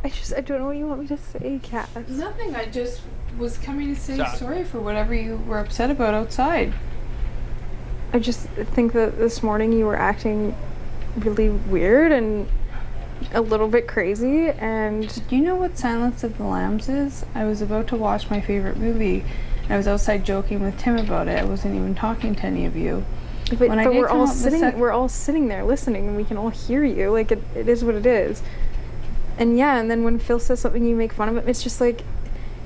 I don't know what you want me to say, Cass. Nothing. I just was coming to say sorry for whatever you were upset about outside. I just think that this morning you were acting really weird and a little bit crazy, and... Do you know what Silence of the Lambs is? I was about to watch my favorite movie, and I was outside joking with Tim about it. I wasn't even talking to any of you. But we're all sitting there listening, and we can all hear you. Like, it is what it is. And yeah, and then when Phil says something, you make fun of it. It's just like,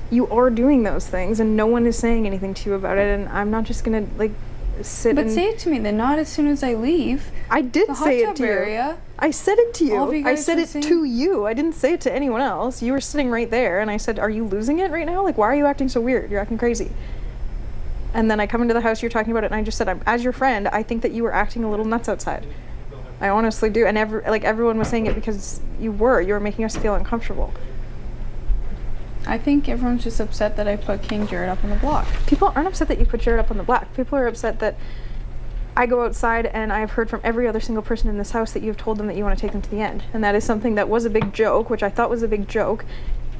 you are doing those things, and no one is saying anything to you about it, and I'm not just gonna, like, sit But say it to me, then, not as soon as I leave. I did say it to you. Area. I said it to you. All of you guys I said it to you. I didn't say it to anyone else. You were sitting right there, and I said, are you losing it right now? Like, why are you acting so weird? You're acting crazy. And then I come into the house, you're talking about it, and I just said, as your friend, I think that you were acting a little nuts outside. I honestly do. And everyone was saying it because you were making us feel uncomfortable. I think everyone's just upset that I put King Jared up on the block. People aren't upset that you put Jared up on the block. People are upset that I go outside and I've heard from every other single person in this house that you've told them that you want to take them to the end. And that is something that was a big joke, which I thought was a big joke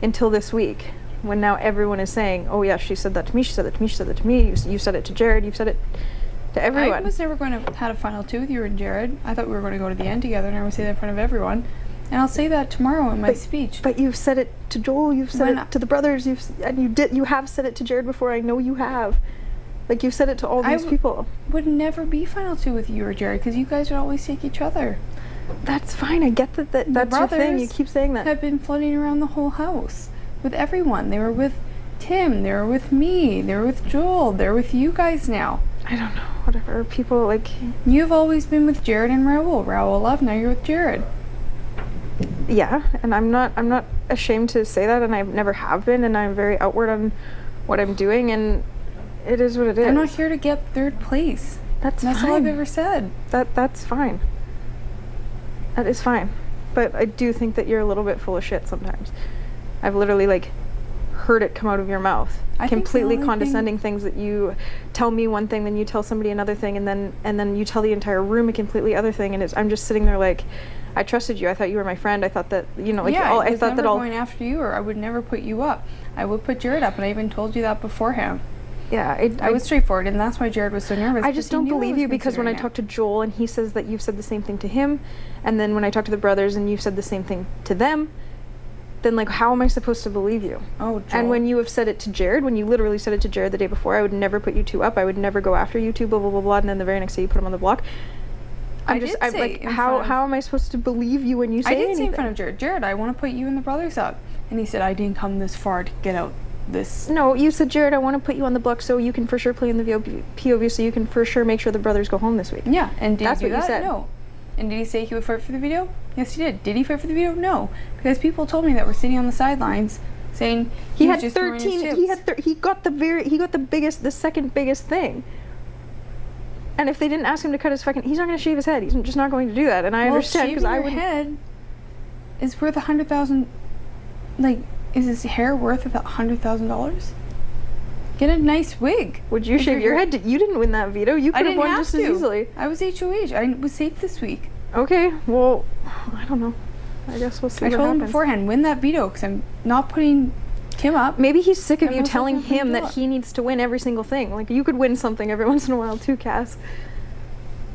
until this week, when now everyone is saying, oh yeah, she said that to me, she said that to me, she said that to me, you said it to Jared, you've said it to everyone. I was never going to have a final two with you and Jared. I thought we were going to go to the end together, and I would say that in front of everyone. And I'll say that tomorrow in my speech. But you've said it to Joel, you've said it to the brothers, you have said it to Jared before, I know you have. Like, you've said it to all these people. Would never be final two with you or Jared, because you guys would always take each other. That's fine, I get that's your thing, you keep saying that. Have been floating around the whole house with everyone. They were with Tim, they were with me, they were with Joel, they're with you guys now. I don't know, whatever, people, like... You've always been with Jared and Raoul. Raoul love, now you're with Jared. Yeah, and I'm not ashamed to say that, and I never have been, and I'm very outward on what I'm doing, and it is what it is. I'm not here to get third place. That's fine. That's all I've ever said. That's fine. That is fine. But I do think that you're a little bit full of shit sometimes. I've literally, like, heard it come out of your mouth. Completely condescending things that you tell me one thing, then you tell somebody another thing, and then you tell the entire room a completely other thing, and I'm just sitting there like, I trusted you. I thought you were my friend. I thought that, you know, like, yeah, I was never going after you, or I would never put you up. I would put Jared up, and I even told you that beforehand. Yeah, I was straightforward, and that's why Jared was so nervous. I just don't believe you, because when I talk to Joel and he says that you've said the same thing to him, and then when I talk to the brothers and you've said the same thing to them, then, like, how am I supposed to believe you? Oh, Joel. And when you have said it to Jared, when you literally said it to Jared the day before, I would never put you two up, I would never go after you two, blah, blah, blah, blah, and then the very next day you put him on the block. I'm like, how am I supposed to believe you when you say anything? I did say in front of Jared, Jared, I want to put you and the brothers up. And he said, I didn't come this far to get out this. No, you said, Jared, I want to put you on the block so you can for sure play in the POV, so you can for sure make sure the brothers go home this week. Yeah, and that's what you said. No. And did he say he would fight for the video? Yes, he did. Did he fight for the video? No. Because people told me that were sitting on the sidelines saying he had 13. He got the second biggest thing. And if they didn't ask him to cut his fucking, he's not going to shave his head. He's just not going to do that. And I understand, because I would. Head is worth $100,000. Like, is his hair worth about $100,000? Get a nice wig. Would you shave your head? You didn't win that veto. You could have won just as easily. I was HOH. I was safe this week. Okay, well, I don't know. I guess we'll see what happens. I told him beforehand, win that veto, because I'm not putting Tim up. Maybe he's sick of you telling him that he needs to win every single thing. Like, you could win something every once in a while too, Cass.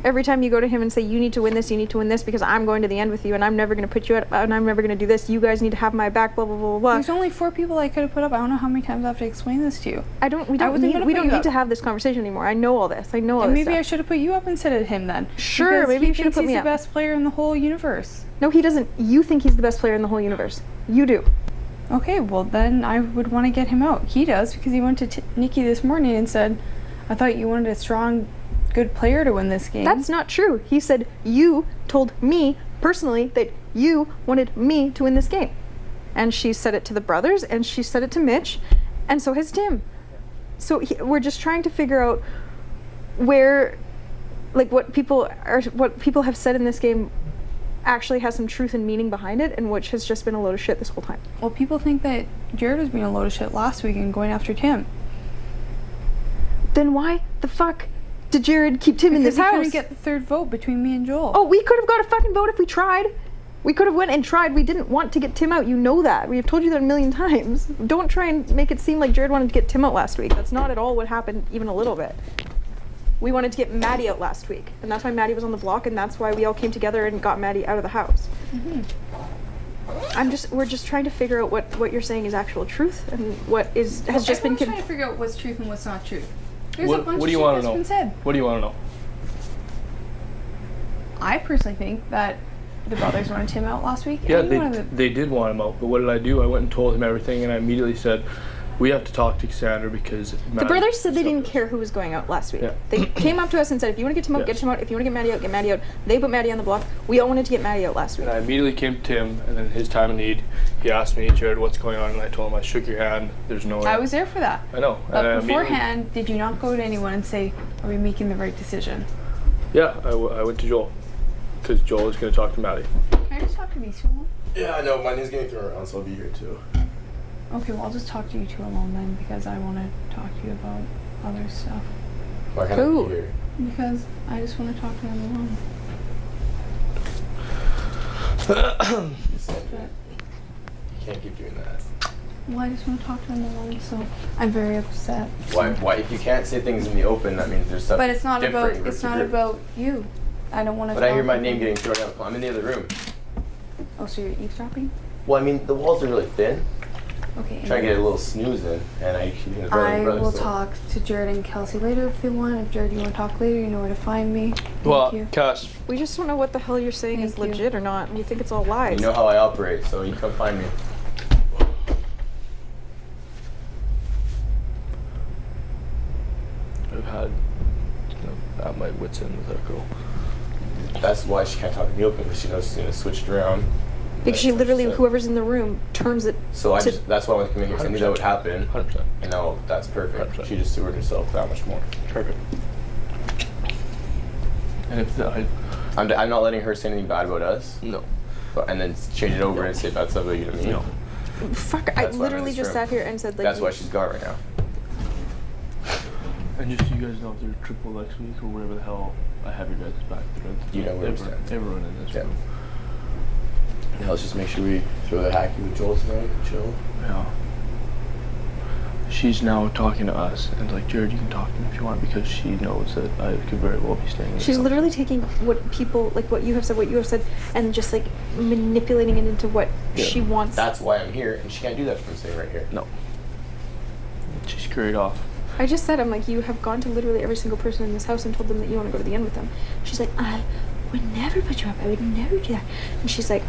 Every time you go to him and say, you need to win this because I'm going to the end with you and I'm never going to put you out and I'm never going to do this. You guys need to have my back, blah, blah, blah, blah. There's only 4 people I could have put up. I don't know how many times I have to explain this to you. We don't need to have this conversation anymore. I know all this. I know all this maybe I should have put you up instead of him then. Sure, maybe you should have put me up. He's the best player in the whole universe. No, he doesn't. You think he's the best player in the whole universe. You do. Okay, well then I would want to get him out. He does, because he went to Nikki this morning and said, I thought you wanted a strong, good player to win this game. That's not true. He said, you told me personally that you wanted me to win this game. And she said it to the brothers, and she said it to Mitch, and so has Tim. So we're just trying to figure out where, like, what people have said in this game actually has some truth and meaning behind it, and which has just been a load of shit this whole time. Well, people think that Jared was being a load of shit last week and going after Tim. Then why the fuck did Jared keep Tim in this house? Because he couldn't get the third vote between me and Joel. Oh, we could have got a fucking vote if we tried. We could have went and tried. We didn't want to get Tim out. You know that. We have told you that a million times. Don't try and make it seem like Jared wanted to get Tim out last week. That's not at all what happened, even a little bit. We wanted to get Maddie out last week, and that's why Maddie was on the block, and that's why we all came together and got Maddie out of the house. We're just trying to figure out what you're saying is actual truth, and what has just been. Everyone's trying to figure out what's truth and what's not truth. There's a bunch What of do you shit want that's to know? been said. What do you want to know? I personally think that the brothers wanted Tim out last week. Yeah, and they did want him out, but what did I do? I went and told him everything, and I immediately said, we have to talk to Cassandra because The brothers said they didn't care who was going out last week. Yeah. They came up to us and said, if you want to get Tim out, get Tim out. If you want to get Maddie out, get Maddie out. They put Maddie on the block. We all wanted to get Maddie out last week. And I immediately came to Tim, and then his time of need, he asked me, Jared, what's going on? And I told him, I shook your hand. There's no way. I was there for that. I know. But And beforehand, did you not go to anyone and say, are we making the right decision? Yeah, I went to Joel, because Joel is going to talk to Maddie. Can I just talk to these two alone? Yeah, I know. My name's getting thrown around, so I'll be here too. Okay, well, I'll just talk to you two alone then, because I want to talk to you about other stuff. Why can't I Who? be here? Because I just want to talk to them alone. Cassandra, you can't keep doing that. Well, I just want to talk to them alone, so I'm very upset. Why? If you can't say things in the open, that means there's something. But it's not different about with it's the not group. about you. I don't want to. But I hear my name getting thrown out. I'm in the other room. Oh, so you're eavesdropping? Well, I mean, the walls are really thin. Okay. Try to get a little snooze in, and I keep his I brother. will so. talk to Jared and Kelsey later if they want. If Jared, you want to talk later, you know where to find me. Thank Well, you. Cass, We just don't know what the hell you're saying is Thank you. legit or not. And we think it's all lies. You know how I operate, so you come find me. I've had at my wits end with that girl. That's why she can't talk in the open, because she knows she's gonna switch it around. Because she That's what literally, said. whoever's in the room, turns it. So to- that's why I wanted to come in here, 'cause I knew that would happen. 100%. And now that's perfect. 100%. She just stewarded herself that much more. Perfect. And if I'm not letting her say anything bad about us, no. and then change it over and say bad stuff about you to me. No. Fuck, I That's why I'm in literally this just room. sat here and said, like. That's why she's gone right now. And just so you guys know, if there's triple next week or whatever the hell, I have your guys' back. You know where we everyone, stand. everyone in this Yeah. room. Yeah, let's just make sure we throw the hacky with Joel tonight and chill. Yeah. She's now talking to us and like, Jared, you can talk to me if you want because she knows that I could very well be staying in this She's house. literally taking what people, like what you have said, and just like manipulating it into what Yeah. she wants. That's why I'm here, and she can't do that from sitting right here. No. She's carried off. I just said, I'm like, you have gone to literally every single person in this house and told them that you want to go to the end with them. She's like, I would never put you up. I would never do that. And she's like,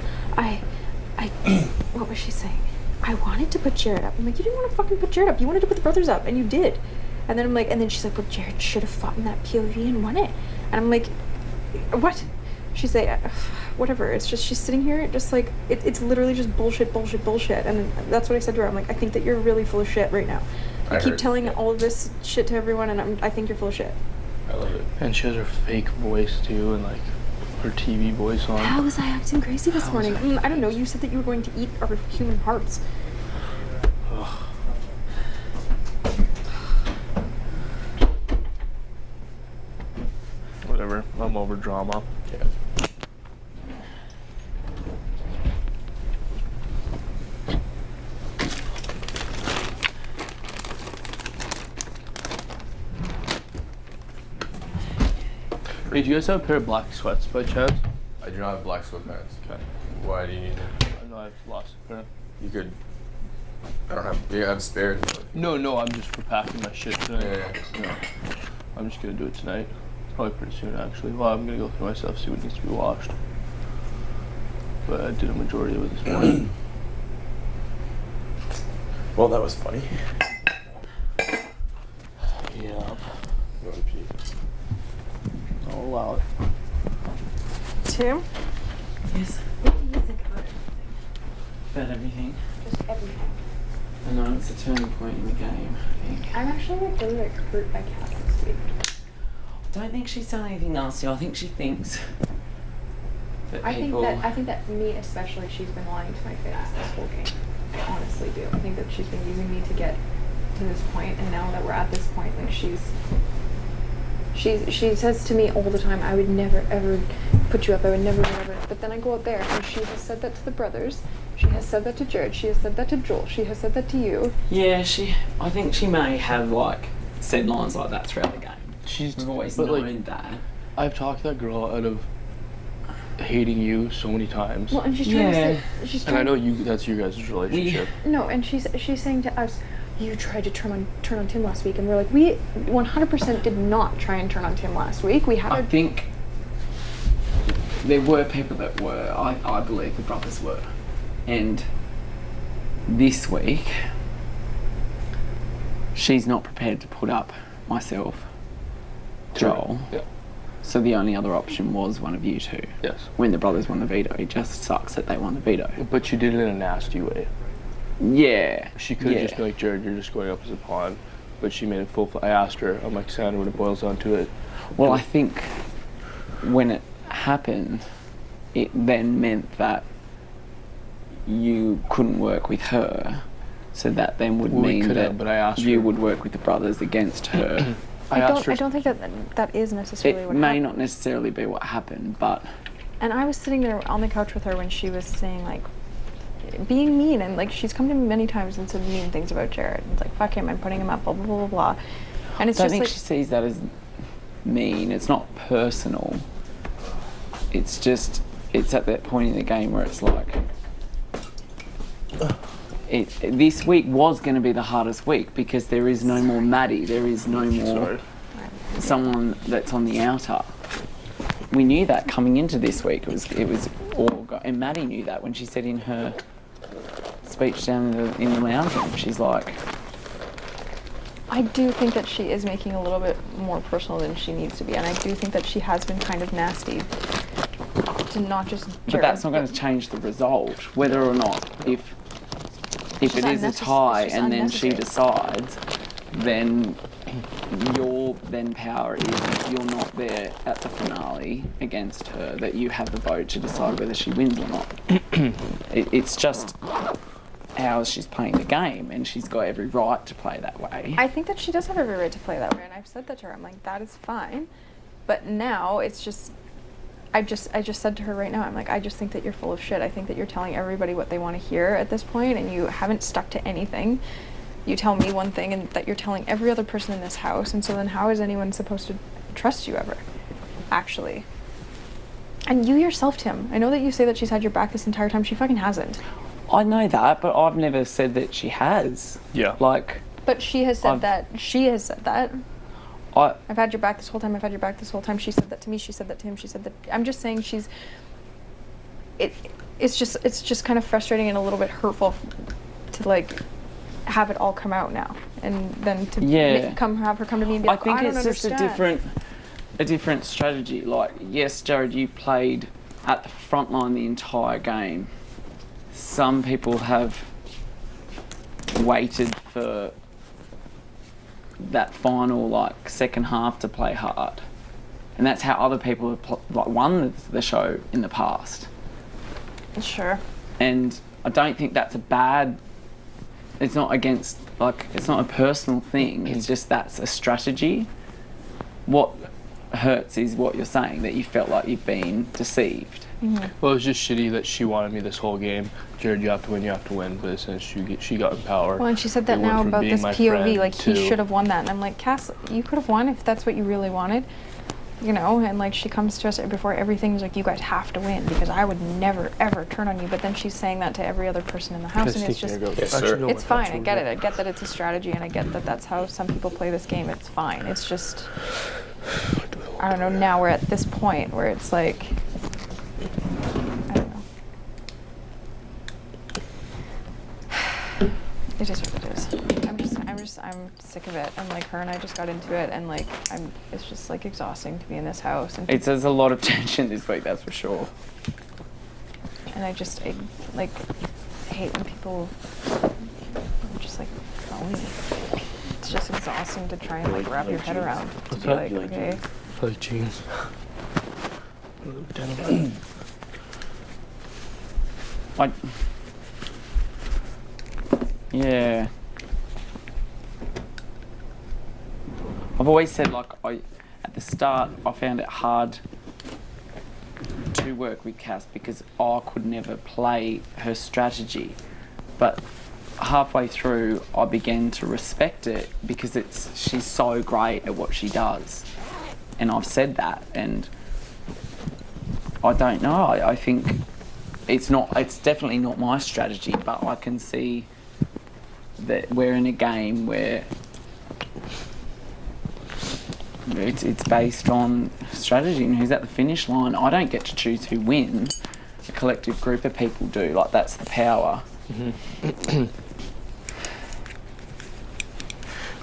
what was she saying? I wanted to put Jared up. I'm like, you didn't want to fucking put Jared up. You wanted to put the brothers up, and you did. And then I'm like, and then she's like, well, Jared should have fought in that POV and won it. And I'm like, what? She's like, whatever. It's just, she's sitting here just like, it's literally just bullshit. And that's what I said to her. I'm like, I think that you're really full of shit right now. You I keep heard. telling all of this shit to everyone, and I think you're full of shit. I love it. And she has her fake voice too and like her TV voice on. How was I acting crazy this How was morning? I I don't know. You said that you were going to eat our human hearts. Ugh. Whatever. I'm over drama. Yeah. Hey, do you guys have a pair of black sweats by chance? I do not have black sweatpants. Okay. Why do you need them? I know I've lost a pair. You could. I don't have. You have spares. No, I'm just for packing my shit tonight. Yeah. I'm just gonna do it tonight. Probably pretty soon actually. Well, I'm gonna go through my stuff, see what needs to be washed. But I did a majority of it this morning. Well, that was funny. Yeah. You want to pee? I'll allow it. Tim? Yes. What do you think about everything? About everything. Just everything. I know it's a turning point in the game, I think. I'm actually like really like hurt by Cass this week. I don't think she's done anything nasty. I think she thinks that I think people. that me especially, she's been lying to my face this whole game. I honestly do. I think that she's been using me to get to this point, and now that we're at this point, like she says to me all the time, I would never ever put you up. I would never, never. But then I go out there, and she has said that to the brothers. She has said that to Jared. She has said that to Joel. She has said that to you. Yeah, I think she may have like said lines like that throughout the game. We've always known that. I've talked that girl out of hating you so many times. Well, and she's trying to say, she's And trying. I know that's your guys' relationship. No, and she's saying to us, you tried to turn on Tim last week, and we're like, we 100% did not try and turn on Tim last week. We had I think there were people that were. I believe the brothers were, and this week she's not prepared to put up myself, Joel. Yeah. So the only other option was one of you two. Yes. When the brothers won the veto, it just sucks that they won the veto. But you did it in a nasty way. Yeah. She could just be like, Jared, you're just going up as a pawn. But she made it full. I asked her, I'm like, Cassandra, when it boils down to it. Well, I think when it happened, it then meant that you couldn't work with her. So that then would mean that but I asked you her. would work with the brothers against her. I don't think that is necessarily It what may happened. not necessarily be what happened, but And I was sitting there on the couch with her when she was saying, like, being mean, and like she's come to me many times and said mean things about Jared. It's like, fuck him, I'm putting him up, blah blah blah blah. And it's I don't just think like, she sees that as mean. It's not personal. It's just, it's at that point in the game where it's like, this week was going to be the hardest week because there is no more Maddie. There is no more someone that's on the outer. We knew that coming into this week. It was all and Maddie knew that when she said in her speech down in the lounge room, she's like, I do think that she is making a little bit more personal than she needs to be, and I do think that she has been kind of nasty to not just Jared. but that's not going to change the result, whether or not if it is a tie and then she decides, then your then power is if you're not there at the finale against her, that you have the vote to decide whether she wins or not. It's just how she's playing the game, and she's got every right to play that way. I think that she does have every right to play that way, and I've said that to her. I'm like, that is fine, but now it's just. I just said to her right now, I'm like, I just think that you're full of shit. I think that you're telling everybody what they want to hear at this point, and you haven't stuck to anything. You tell me one thing, and that you're telling every other person in this house, and so then how is anyone supposed to trust you ever, actually? And you yourself, Tim, I know that you say that she's had your back this entire time. She fucking hasn't. I know that, but I've never said that she has. Yeah. Like, But she has said that. She has said that. I've had your back this whole time. I've had your back this whole time. She said that to me. She said that to him. She said that. I'm just saying she's. It's just kind of frustrating and a little bit hurtful to like have it all come out now, and then to have her come to me and be I like, think I don't it's just understand. a different strategy. Like, yes, Jared, you played at the front line the entire game. Some people have waited for that final like second half to play hard, and that's how other people have won the show in the past. Sure. And I don't think that's a bad. It's not against, like, it's not a personal thing. It's just that's a strategy. What hurts is what you're saying, that you felt like you've been deceived. Mm-hmm. Well, it was just shitty that she wanted me this whole game. Jared, you have to win, you have to win. But since she got in power. Well, and she said that it went now from about being this my POV, friend like he to- should have won that, and I'm like, Cass, you could have won if that's what you really wanted. You know, and like she comes to us before everything's like, you guys have to win because I would never ever turn on you. But then she's saying that to every other person in the house, and it's just, it's fine. I get it. I get that it's a strategy, and I get that that's how some people play this game. It's fine. It's just, I don't know. Now we're at this point where it's like, I don't know. It is what it is. I'm sick of it. And like her and I just got into it, and like it's just like exhausting to be in this house. And There's a lot of tension this week, that's for sure. And I like hate when people are just like phony. It's just exhausting to try and like wrap your head around. To be like, okay. I like jeans. Yeah. I've always said, like, at the start, I found it hard to work with Cass because I could never play her strategy. But halfway through, I began to respect it because she's so great at what she does. And I've said that, and I don't know. I think it's definitely not my strategy, but I can see that we're in a game where it's based on strategy and who's at the finish line. I don't get to choose who wins. A collective group of people do. Like, that's the power.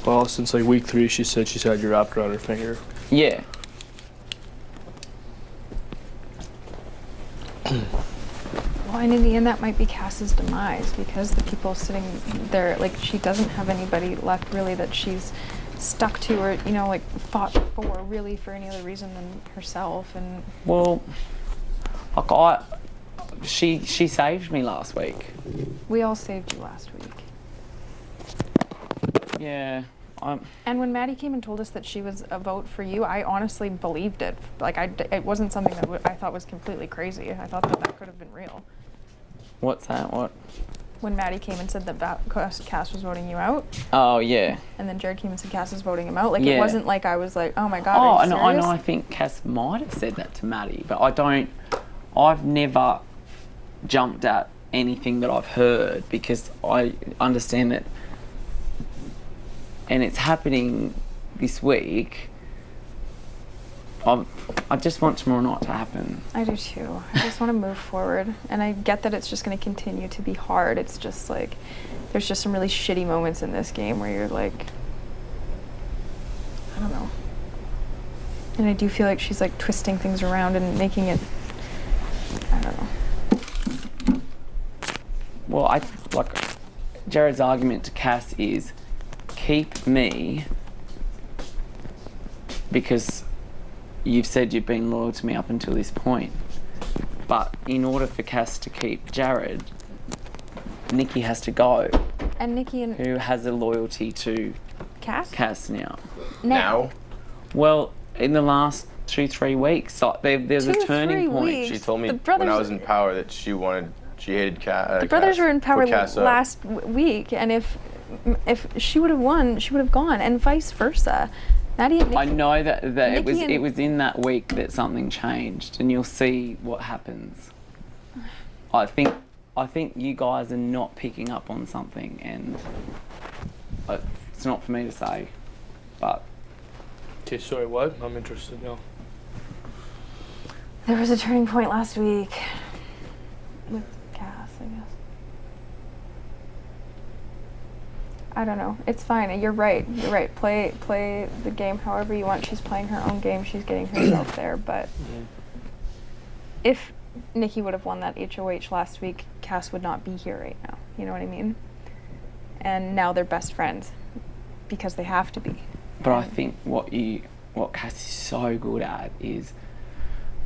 Well, since like week 3, she said she's had you wrapped around her finger. Yeah. Well, and in the end, that might be Cass's demise because the people sitting there, like, she doesn't have anybody left really that she's stuck to or, you know, like, fought for really for any other reason than herself. And Well, like she saved me last week. we all saved you last week. Yeah. And when Maddie came and told us that she was a vote for you, I honestly believed it. Like, it wasn't something that I thought was completely crazy. I thought that could have been real. What's that? What? When Maddie came and said that Cass was voting you out, Oh, yeah. and then Jared came and said Cass was voting him out, like, Yeah. it wasn't like I was like, oh my God, Oh, are I you know. serious? I think Cass might have said that to Maddie, but I've never jumped at anything that I've heard because I understand that, and it's happening this week. I just want tomorrow night to happen. I do too. I just want to move forward. And I get that it's just going to continue to be hard. It's just like, there's just some really shitty moments in this game where you're like, I don't know. And I do feel like she's like twisting things around and making it, I don't know. Well, Jared's argument to Cass is keep me because you've said you've been loyal to me up until this point. But in order for Cass to keep Jared, Nikki has to go, And Nikki and who has a loyalty to Cass? now. Now? Well, in the last 2-3 weeks, like, there's a 2-3 turning point. weeks. She told me The when brothers- I was in power that she hated Cass. The brothers were in power Cass up. last week, and if she would have won, she would have gone, and vice versa. Maddie and Nikki. I know that Nikki it was in that week that something changed, and you'll see what happens. I think you guys are not picking up on something, and it's not for me to say, but Okay, sorry, what? I'm interested now. There was a turning point last week with Cass, I guess. I don't know. It's fine. You're right. You're right. Play the game however you want. She's playing her own game. She's getting herself there. But if Nikki would have won that HOH last week, Cass would not be here right now. You know what I mean? And now they're best friends because they have to be. But I think what Cass is so good at is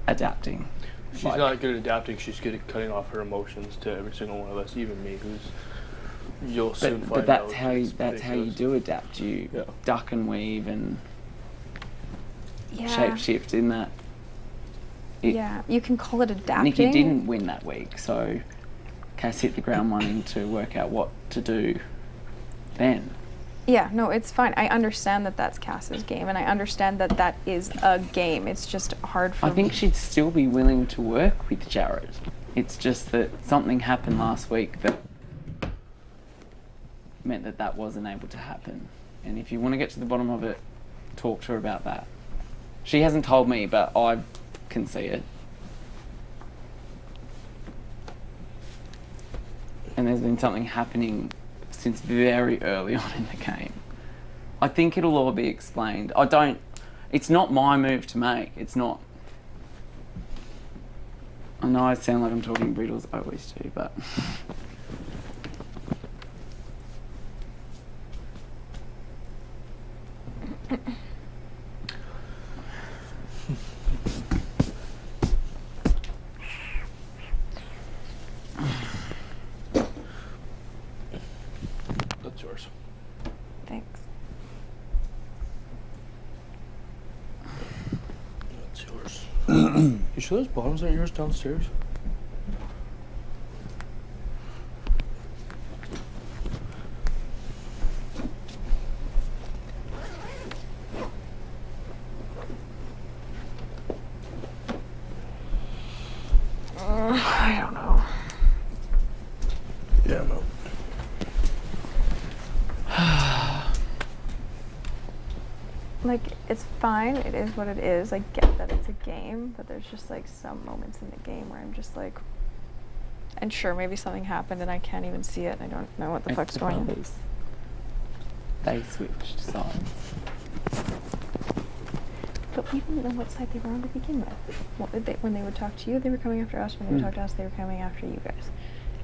adapting. She's not good at adapting. She's good at cutting off her emotions to every single one of us, even me, who's you'll soon find But that's out how it's you ridiculous. do adapt. You duck and weave and Yeah. shapeshift in that. Yeah. You can call it adapting. Nikki didn't win that week, so Cass hit the ground running to work out what to do then. Yeah, no, it's fine. I understand that that's Cass's game, and I understand that that is a game. It's just hard for I me. think she'd still be willing to work with Jared. It's just that something happened last week that meant that wasn't able to happen. And if you want to get to the bottom of it, talk to her about that. She hasn't told me, but I can see it. And there's been something happening since very early on in the game. I think it'll all be explained. It's not my move to make. It's not. I know I sound like I'm talking riddles, I always do, but. That's yours. Thanks. That's yours. You sure those bottoms aren't yours downstairs? I don't know. Yeah, no. Like, it's fine. It is what it is. I get that it's a game, but there's just like some moments in the game where I'm just like, and sure, maybe something happened and I can't even see it. And I don't know what the It's fuck's the going on. brothers. They switched sides. But we didn't know what side they were on to begin with. What did they, when they would talk to you, they were coming after us. When they would talk to us, they were coming after you guys.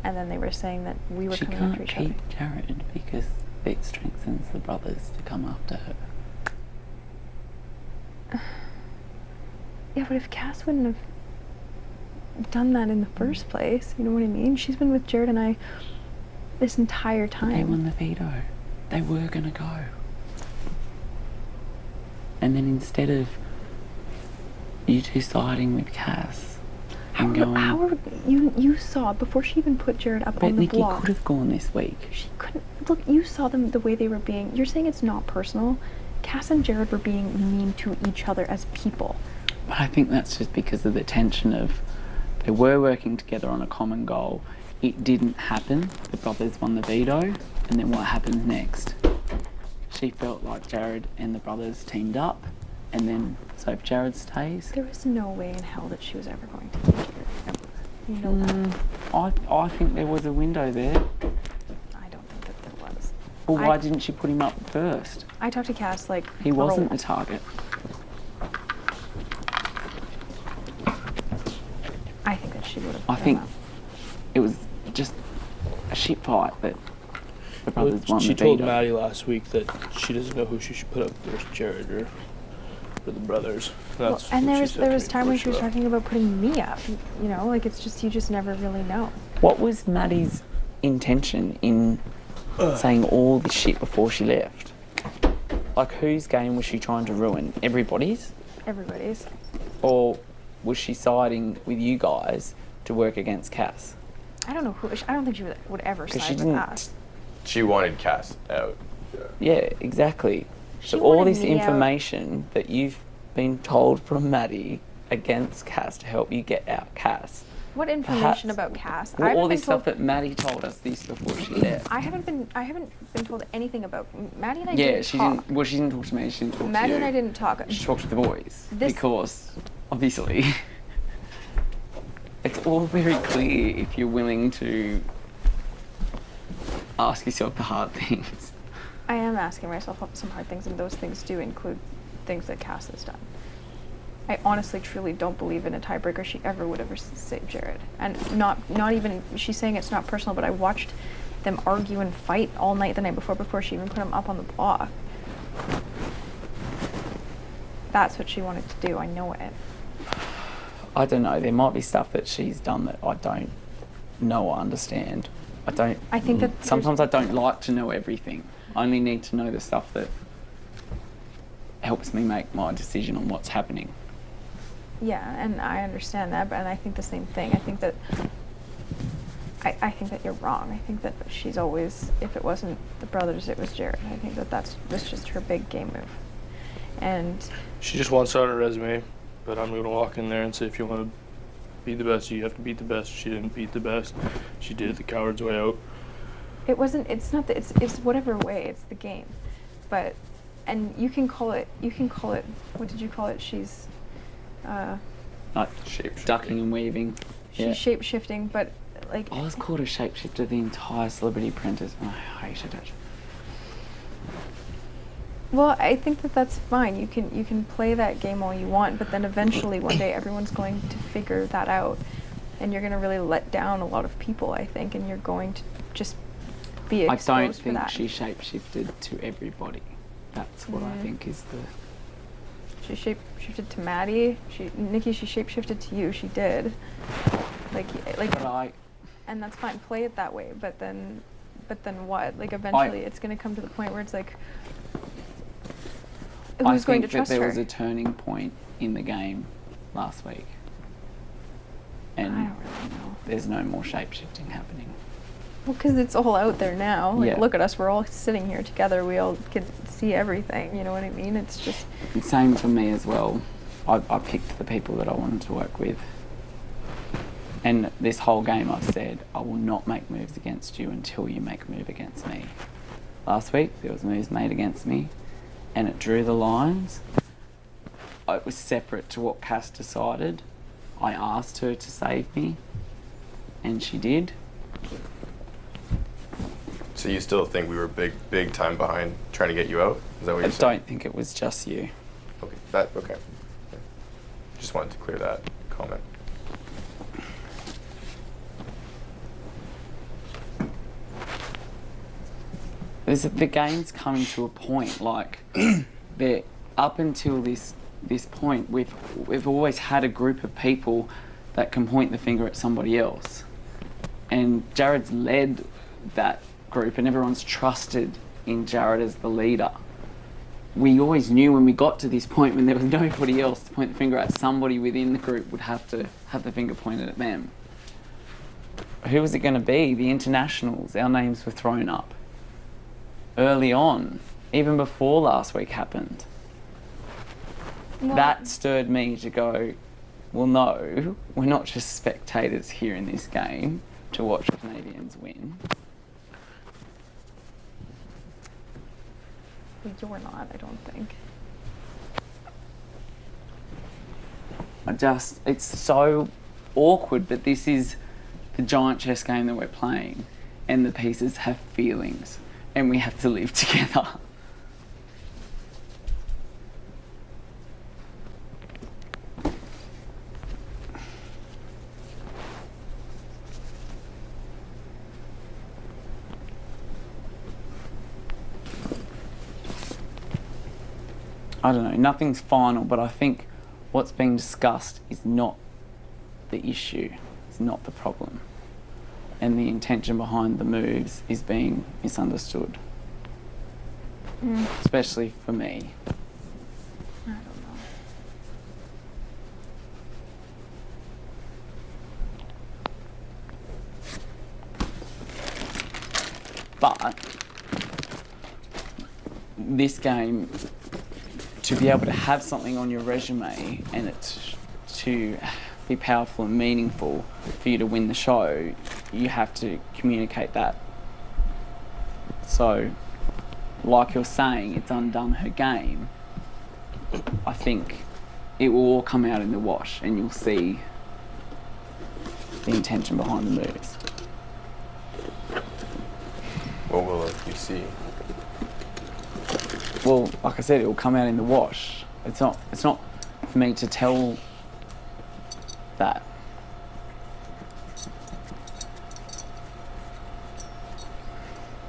And then they were saying that we were She coming after can't each other. keep Jared because it strengthens the brothers to come after her. Yeah, but if Cass wouldn't have done that in the first place, you know what I mean? She's been with Jared and I this entire time. They won the veto. They were gonna go. And then instead of you two siding with Cass and going, You saw before she even put Jared up but on the Nikki block. could have gone this week. She couldn't. Look, you saw them the way they were being. You're saying it's not personal. Cass and Jared were being mean to each other as people. But I think that's just because of the tension of they were working together on a common goal. It didn't happen. The brothers won the veto, and then what happens next? She felt like Jared and the brothers teamed up, and then so if Jared stays, There was no way in hell that she was ever going to leave Jared. Ever. You know that. I think there was a window there. I don't think that there was. Well, why didn't she put him up first? I talked to Cass like He for a wasn't while. the target. I think that she would have. I think it was just a shit fight, but the brothers won She the told veto. Maddie last week that she doesn't know who she should put up first, Jared or the brothers. That's and what there she was said there to was me time before when she was left. talking about putting me up. You know, like it's just you just never really know. What was Maddie's intention in saying all this shit before she left? Like, whose game was she trying to ruin? Everybody's? Everybody's. Or was she siding with you guys to work against Cass? I don't know who. I don't think she would ever 'Cause side she with didn't- us. She wanted Cass out. Yeah, exactly. She So all wanted this me out. information that you've been told from Maddie against Cass to help you get out Cass. What information about Cass? I Well, all haven't this been told. stuff that Maddie told us this before she left. I haven't been told anything about Maddie and I. Yeah, didn't she talk. didn't. Well, she didn't talk to me. She didn't talk Maddie to you. and I didn't talk. She talked to the boys This- because obviously it's all very clear if you're willing to ask yourself the hard things. I am asking myself some hard things, and those things do include things that Cass has done. I honestly, truly don't believe in a tiebreaker she ever would ever save Jared. And not even, she's saying it's not personal, but I watched them argue and fight all night the night before she even put him up on the block. That's what she wanted to do, I know it. I don't know. There might be stuff that she's done that I don't know or understand. I think that sometimes I don't like to know everything. I only need to know the stuff that helps me make my decision on what's happening. Yeah, and I understand that, and I think the same thing. I think that you're wrong. I think that she's always, if it wasn't the brothers, it was Jared. I think that that's just her big game move. And She just wants it on her resume, but I'm going to walk in there and say if you want to be the best, you have to beat the best. She didn't beat the best. She did it the coward's way out. it's not that, it's whatever way, it's the game. But, and you can call it, what did you call it? She's, Like Shape ducking and weaving. she's Yeah. shape-shifting, but like, I was called a shapeshifter the entire Celebrity Apprentice, and I hated it. well, I think that that's fine. You can play that game all you want, but then eventually one day everyone's going to figure that out, and you're going to really let down a lot of people, I think, and you're going to just be I exposed don't for think that. she shapeshifted to everybody. That's what I think is the... She shape-shifted to Maddie. Nikki, she shape-shifted to you. She did. Like, But I... and that's fine. Play it that way. But then what? Like, eventually, it's going to come to the point where it's like, I who's going to think that trust there her? was a turning point in the game last week. I and don't really know. there's no more shape-shifting happening. Well, because it's all out there now. Like, Yeah. look at us. We're all sitting here together. We all can see everything. You know what I mean? It's just... Same for me as well. I picked the people that I wanted to work with. And this whole game I've said, I will not make moves against you until you make a move against me. Last week, there was moves made against me, and it drew the lines. It was separate to what Cass decided. I asked her to save me, and she did. So you still think we were big time behind trying to get you out? Is that what I you're saying? don't think it was just you. Okay. Okay. Just wanted to clear that comment. The game's coming to a point, like, up until this point, we've always had a group of people that can point the finger at somebody else. And Jared's led that group, and everyone's trusted in Jared as the leader. We always knew when we got to this point, when there was nobody else to point the finger at, somebody within the group would have to have the finger pointed at them. Who was it going to be? The internationals. Our names were thrown up early on, even before last week happened. Well, That stirred me to go, well, no, we're not just spectators here in this game to watch Canadians win. You're not, I don't think. It's so awkward, but this is the giant chess game that we're playing, and the pieces have feelings, and we have to live together. I don't know, nothing's final, but I think what's being discussed is not the issue, it's not the problem. And the intention behind the moves is being misunderstood. Especially for me. I don't know. But this game, to be able to have something on your resume and it to be powerful and meaningful for you to win the show, you have to communicate that. So, like you're saying, it's undone her game. I think it will all come out in the wash and you'll see the intention behind the moves. What will you see? Well, like I said, it will come out in the wash. It's not for me to tell that.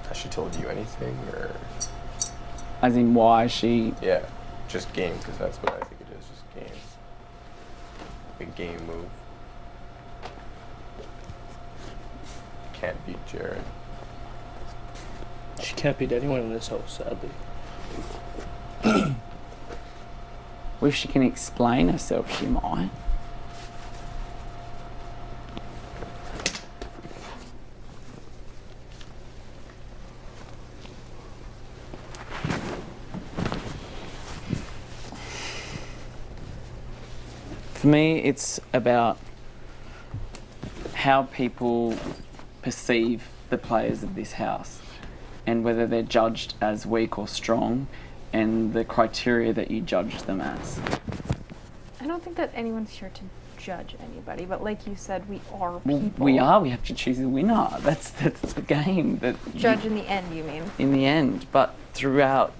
Has she told you anything, or? As in why she... Yeah, just game, because that's what I think it is, just game. Big game move. Can't beat Jared. She can't beat anyone in this house, sadly. Well, if she can explain herself, she might. For me, it's about how people perceive the players of this house and whether they're judged as weak or strong and the criteria that you judge them as. I don't think that anyone's here to judge anybody, but like you said, we are Well, people. we are. We have to choose a winner. That's the game. Judge in the end, you mean? In the end, but throughout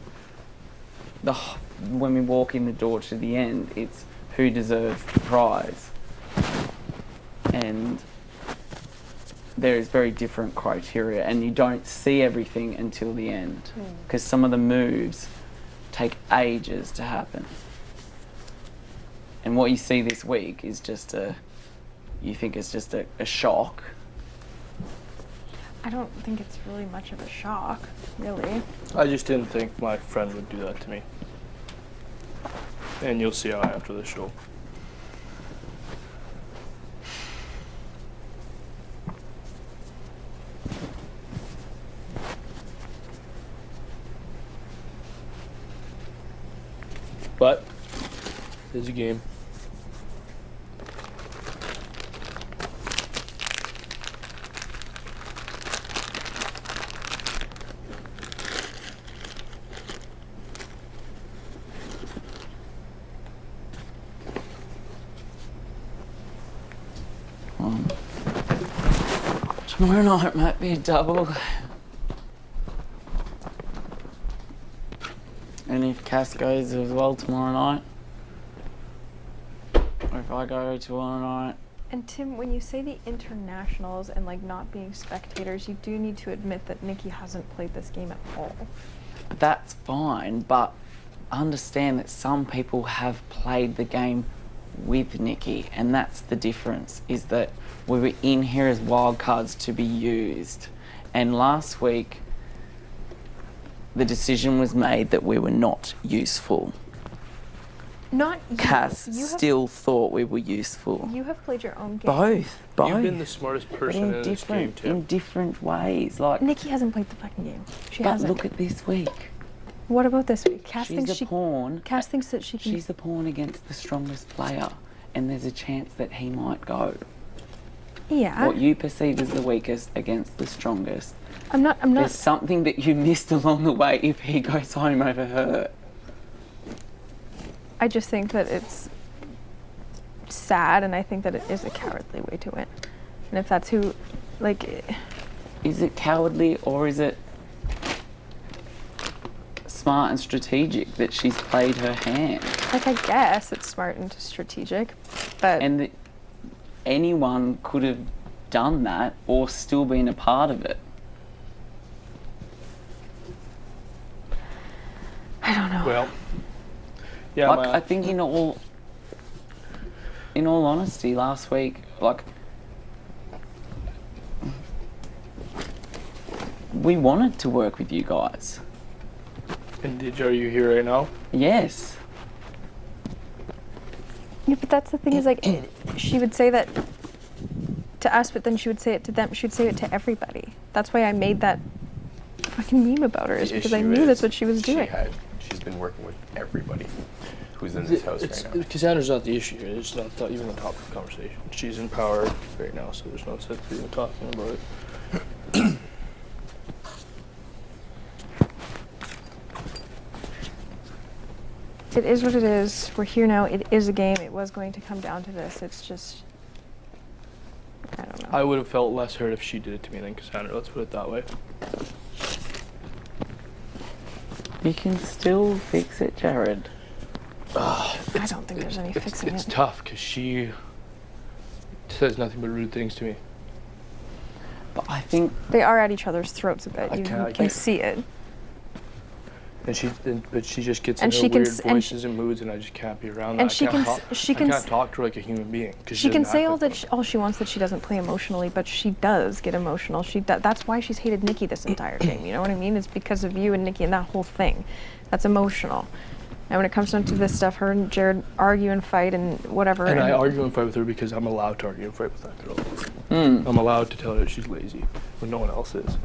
when we walk in the door to the end, it's who deserves the prize. And there is very different criteria, and you don't see everything until the end, because some of the moves take ages to happen. And what you see this week is just you think it's just a shock. I don't think it's really much of a shock, really. I just didn't think my friend would do that to me. And you'll see how after the show. But it's a game. Tomorrow night might be a double. And if Cass goes as well tomorrow night, or if I go tomorrow night, And Tim, when you say the internationals and like not being spectators, you do need to admit that Nikki hasn't played this game at all. that's fine, but understand that some people have played the game with Nikki, and that's the difference, is that we were in here as wild cards to be used. And last week, the decision was made that we were not useful. Not you. Cass You have- still thought we were useful. You have played your own game. Both. You've been the smartest But person in in this game, too. different ways. Like, Nikki hasn't played the fucking game. She but hasn't. look at this week. What about this week? Cass She's thinks a she. pawn. Cass thinks that she can. She's a pawn against the strongest player, and there's a chance that he might go. Yeah. What you perceive as the weakest against the strongest. I'm not. There's something that you missed along the way if he goes home over her. I just think that it's sad, and I think that it is a cowardly way to win. And if that's who, like, Is it cowardly or is it smart and strategic that she's played her hand? I guess it's smart and strategic, but And that anyone could have done that or still been a part of it. I don't know. Well, yeah, Like, I think in all honesty, last week, like, we wanted to work with you guys. and are you here right now? Yes. Yeah, but that's the thing is like, she would say that to us, but then she would say it to them. She would say it to everybody. That's why I made that fucking meme about her, is The because I issue knew that's is what she was doing. She's been working with everybody who's in this house right now. Cassandra's not the issue. It's not even the topic of conversation. She's in power right now, so there's no sense for even talking about it. It is what it is. We're here now. It is a game. It was going to come down to this. It's just, I don't know. I would have felt less hurt if she did it to me than Cassandra. Let's put it that way. You can still fix it, Jared. I don't think there's any fixing It's it. tough because she says nothing but rude things to me. But I think They are at each other's throats a bit. I You can't- can see it. But she just gets And in she her can weird s- and voices and moods, and I just can't be around that. And I she can't can s- talk, she can I can't s- talk to her like a human being. 'Cause She can doesn't say act all like that all she wants that she doesn't play emotionally, but she does get emotional. That's why she's hated Nikki this entire game. You know what I mean? It's because of you and Nikki and that whole thing. That's emotional. And when it comes down to this stuff, her and Jared argue and fight and whatever. And I argue and fight with her because I'm allowed to argue and fight with that girl. I'm allowed to tell her she's lazy when no one else is.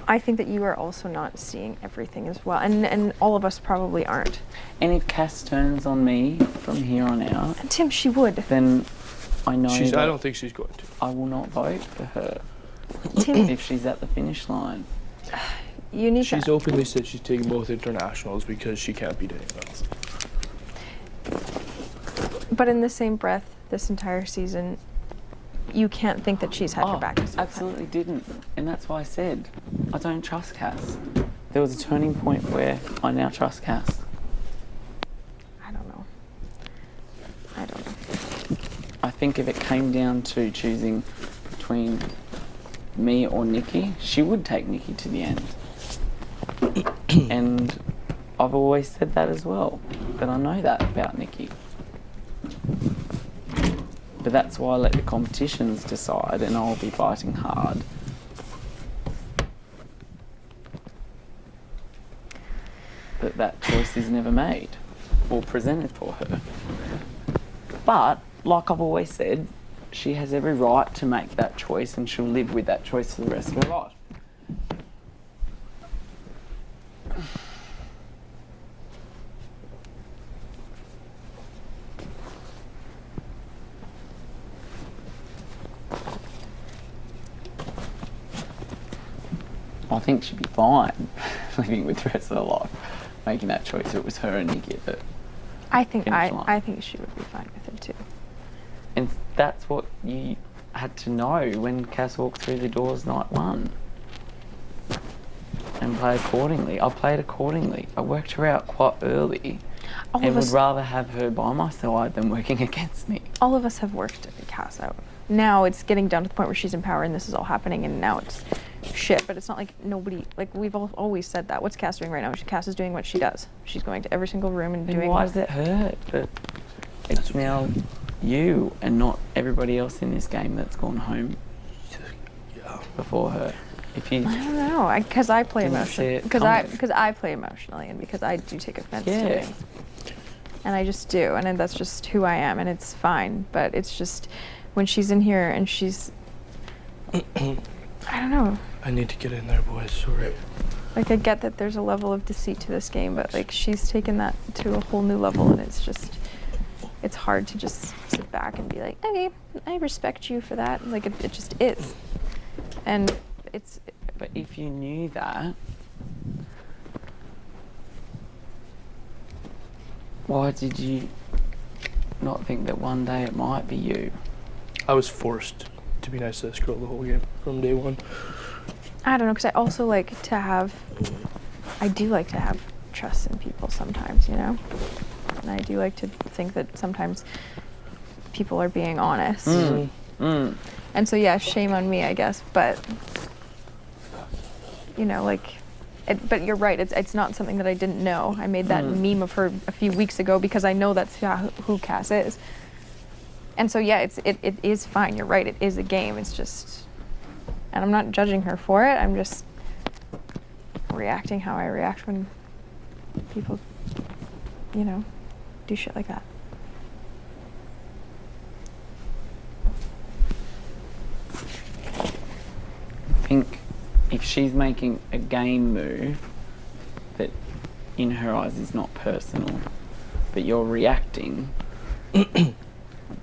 I think that you are also not seeing everything as well, and all of us probably aren't. and if Cass turns on me from here on out, And Tim, she would. then I know I that don't think she's going to. I will not vote for her Tim, if she's at the finish line. you need She's to. openly said she's taking both internationals because she can't beat anyone else. But in the same breath, this entire season, you can't think that she's had your back. this whole time. Absolutely didn't. And that's why I said I don't trust Cass. There was a turning point where I now trust Cass. I don't know. I think if it came down to choosing between me or Nikki, she would take Nikki to the end. And I've always said that as well. But I know that about Nikki. But that's why I let the competitions decide, and I'll be fighting hard. But that choice is never made or presented for her. But, like I've always said, she has every right to make that choice, and she'll live with that choice for the rest of her life. I think she'd be fine living with the rest of her life, making that choice if it was her and Nikki that I think finish line. I think she would be fine with it too. And that's what you had to know when Cass walked through the doors night one. And play accordingly. I played accordingly. I worked her out quite early. And would rather have her by my side than working against me. All of us have worked Cass out. Now it's getting down to the point where she's in power and this is all happening, and now it's shit. But it's not like nobody, like we've always said that. What's Cass doing right now? Cass is doing what she does. She's going to every single room and doing. Why does it hurt? But it's now you and not everybody else in this game that's gone home before her. If you, I don't know, because I play didn't emotionally. see it Because coming. I play emotionally, and because I do take offense to Yeah. things. And I just do, and then that's just who I am, and it's fine. But it's just when she's in here and she's, I don't know. I need to get in there, boys. Sorry. Like I get that there's a level of deceit to this game, but like she's taken that to a whole new level, and it's just, it's hard to just sit back and be like, okay, I respect you for that. Like it just is, and it's. but if you knew that, why did you not think that one day it might be you? I was forced to be nice to this girl the whole game from day one. I don't know, because I also like to have, I do like to have trust in people sometimes, you know? And I do like to think that sometimes people are being honest. And so, yeah, shame on me, I guess, but, you know, like, but you're right, it's not something that I didn't know. I made that meme of her a few weeks ago because I know that's who Cass is. And so, yeah, it is fine, you're right, it is a game, it's just, and I'm not judging her for it, I'm just reacting how I react when people, you know, do shit like that. I think if she's making a game move that in her eyes is not personal, but you're reacting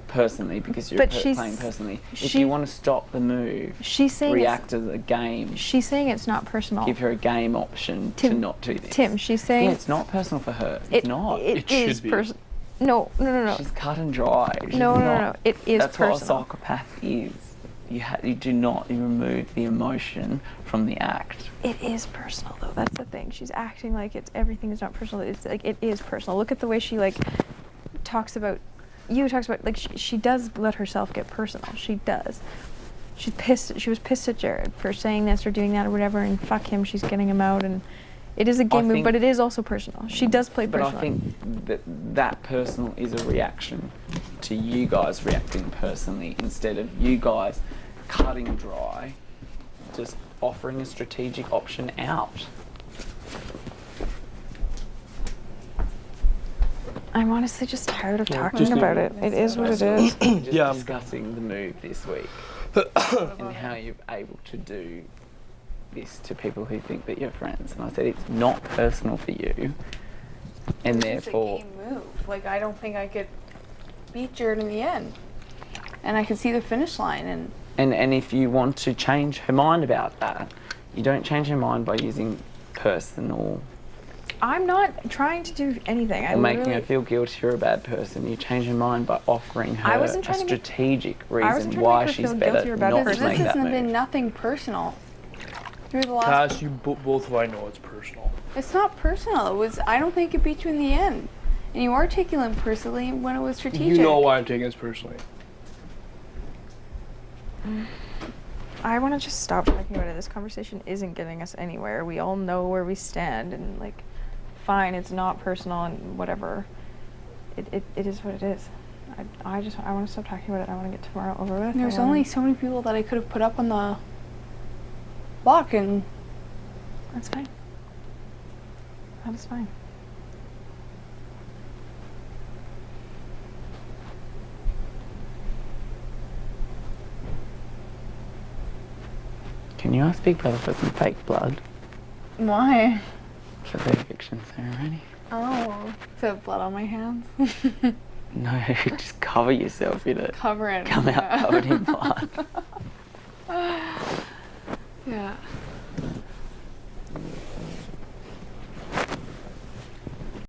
personally because you're But she's- playing personally. If she- you want to stop the move, She's saying react as a game. she's saying it's not personal. Give her a game option Tim, to not do this. Tim, she's saying Yeah, it's not personal for her. It's not. It is should be. personal. No. She's cut and dry. She's No. not- It is That's personal. what a psychopath is. You do not remove the emotion from the act. It is personal though. That's the thing. She's acting like everything is not personal. It's like it is personal. Look at the way she like talks about like she does let herself get personal. She does. She's pissed. She was pissed at Jared for saying this or doing that or whatever, and fuck him. She's getting him out, and it is a game move, but it is also personal. She does play But personal. I think that personal is a reaction to you guys reacting personally instead of you guys cutting dry, just offering a strategic option out. I'm honestly just tired of talking just about it. It is what it is. Just Yeah. discussing the move this week and how you're able to do this to people who think that you're friends. And I said it's not personal for you, and therefore It's a game move. Like I don't think I could beat Jared in the end, and I could see the finish line. And if you want to change her mind about that, you don't change her mind by using personal I'm not trying to do anything. I or making literally- her feel guilty you're a bad person. You change her mind by offering her I wasn't a trying to make- strategic I wasn't reason trying to why make her she's feel better guilty or bad not person. to This make that hasn't been move. nothing personal through the last. Cass, you both of I know it's personal. It's not personal. It was. I don't think it beat you in the end, and you are taking them personally when it was strategic. You know why I'm taking this personally. I want to just stop talking about it. This conversation isn't getting us anywhere. We all know where we stand, and like, fine, it's not personal and whatever. It is what it is. I want to stop talking about it. I want to get tomorrow over with. There's I wanna- only so many people that I could have put up on the block, and That's fine. That is fine. Can you ask Big Brother for some fake blood why? for the eviction ceremony? Oh, is it blood on my hands? No, just cover yourself in it. Cover it. Come out covered in blood. Yeah.